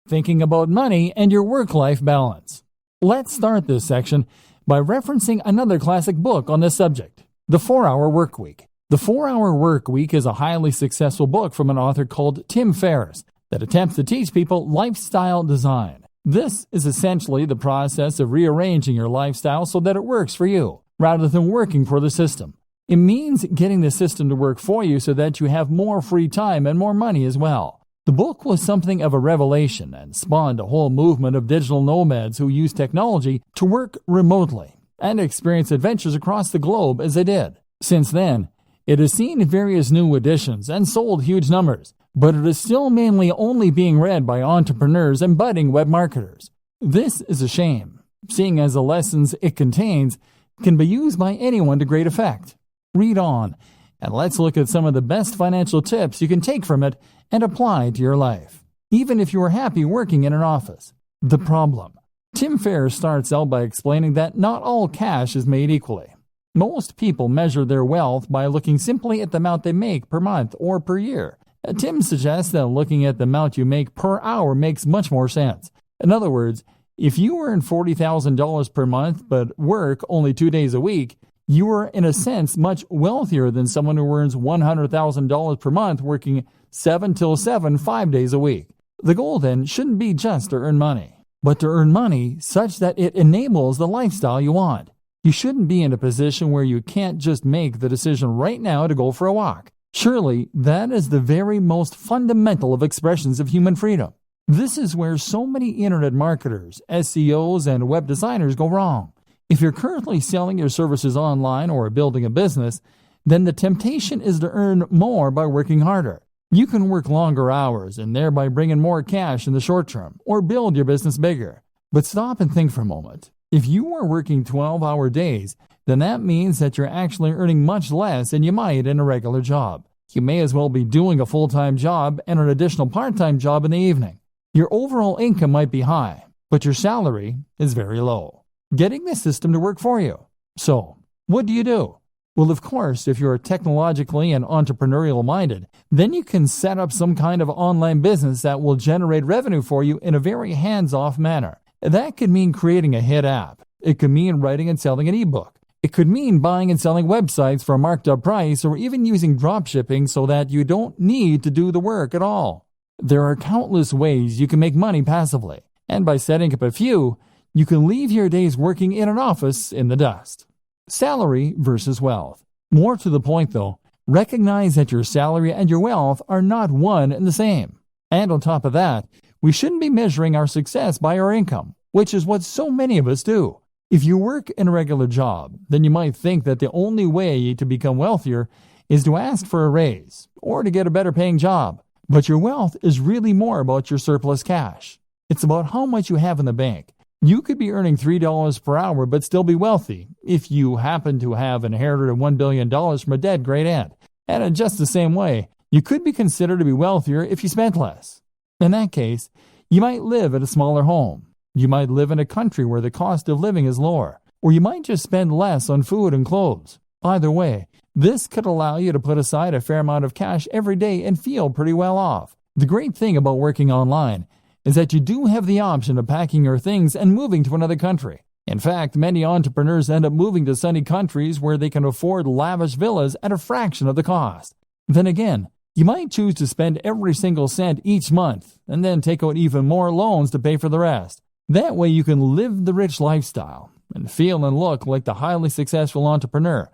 thinking about money and your work-life balance. Let's start this section by referencing another classic book on this subject, The 4-Hour Workweek. The 4-Hour Workweek is a highly successful book from an author called Tim Ferriss that attempts to teach people lifestyle design. This is essentially the process of rearranging your lifestyle so that it works for you, rather than working for the system. It means getting the system to work for you so that you have more free time and more money as well. The book was something of a revelation and spawned a whole movement of digital nomads who use technology to work remotely and experience adventures across the globe as they did. Since then, it has seen various new editions and sold huge numbers, but it is still mainly only being read by entrepreneurs and budding web marketers. This is a shame, seeing as the lessons it contains can be used by anyone to great effect. Read on, and let's look at some of the best financial tips you can take from it and apply to your life, even if you are happy working in an office. The problem. Tim Ferriss starts out by explaining that not all cash is made equally. Most people measure their wealth by looking simply at the amount they make per month or per year. Tim suggests that looking at the amount you make per hour makes much more sense. In other words, if you earn $40,000 per month but work only 2 days a week, you are in a sense much wealthier than someone who earns $100,000 per month working 7 till 7, 5 days a week. The goal then shouldn't be just to earn money, but to earn money such that it enables the lifestyle you want. You shouldn't be in a position where you can't just make the decision right now to go for a walk. Surely, that is the very most fundamental of expressions of human freedom. This is where so many internet marketers, SEOs, and web designers go wrong. If you're currently selling your services online or building a business, then the temptation is to earn more by working harder. You can work longer hours and thereby bring in more cash in the short term, or build your business bigger. But stop and think for a moment. If you are working 12-hour days, then that means that you're actually earning much less than you might in a regular job. You may as well be doing a full-time job and an additional part-time job in the evening. Your overall income might be high, but your salary is very low, getting the system to work for you. So, what do you do? Well, of course, if you're technologically and entrepreneurial minded, then you can set up some kind of online business that will generate revenue for you in a very hands-off manner. That could mean creating a hit app. It could mean writing and selling an ebook. It could mean buying and selling websites for a marked up price, or even using dropshipping so that you don't need to do the work at all. There are countless ways you can make money passively, and by setting up a few, you can leave your days working in an office in the dust. Salary versus wealth. More to the point though, recognize that your salary and your wealth are not one and the same. And on top of that, we shouldn't be measuring our success by our income, which is what so many of us do. If you work in a regular job, then you might think that the only way to become wealthier is to ask for a raise or to get a better paying job. But your wealth is really more about your surplus cash. It's about how much you have in the bank. You could be earning $3 per hour but still be wealthy if you happen to have inherited $1 billion from a dead great aunt. And in just the same way, you could be considered to be wealthier if you spent less. In that case, you might live in a smaller home. You might live in a country where the cost of living is lower, or you might just spend less on food and clothes. Either way, this could allow you to put aside a fair amount of cash every day and feel pretty well off. The great thing about working online is that you do have the option of packing your things and moving to another country. In fact, many entrepreneurs end up moving to sunny countries where they can afford lavish villas at a fraction of the cost. Then again, you might choose to spend every single cent each month and then take out even more loans to pay for the rest. That way you can live the rich lifestyle and feel and look like the highly successful entrepreneur,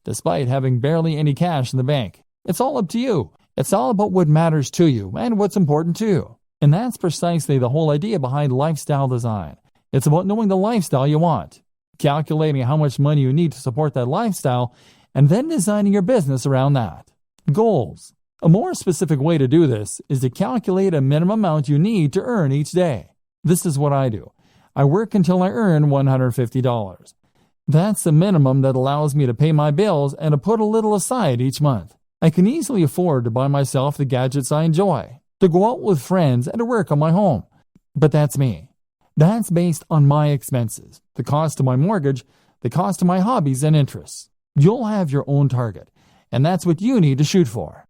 despite having barely any cash in the bank. It's all up to you. It's all about what matters to you and what's important to you. And that's precisely the whole idea behind lifestyle design. It's about knowing the lifestyle you want, calculating how much money you need to support that lifestyle, and then designing your business around that. Goals. A more specific way to do this is to calculate a minimum amount you need to earn each day. This is what I do. I work until I earn $150. That's the minimum that allows me to pay my bills and to put a little aside each month. I can easily afford to buy myself the gadgets I enjoy, to go out with friends, and to work on my home. But that's me. That's based on my expenses, the cost of my mortgage, the cost of my hobbies and interests. You'll have your own target, and that's what you need to shoot for.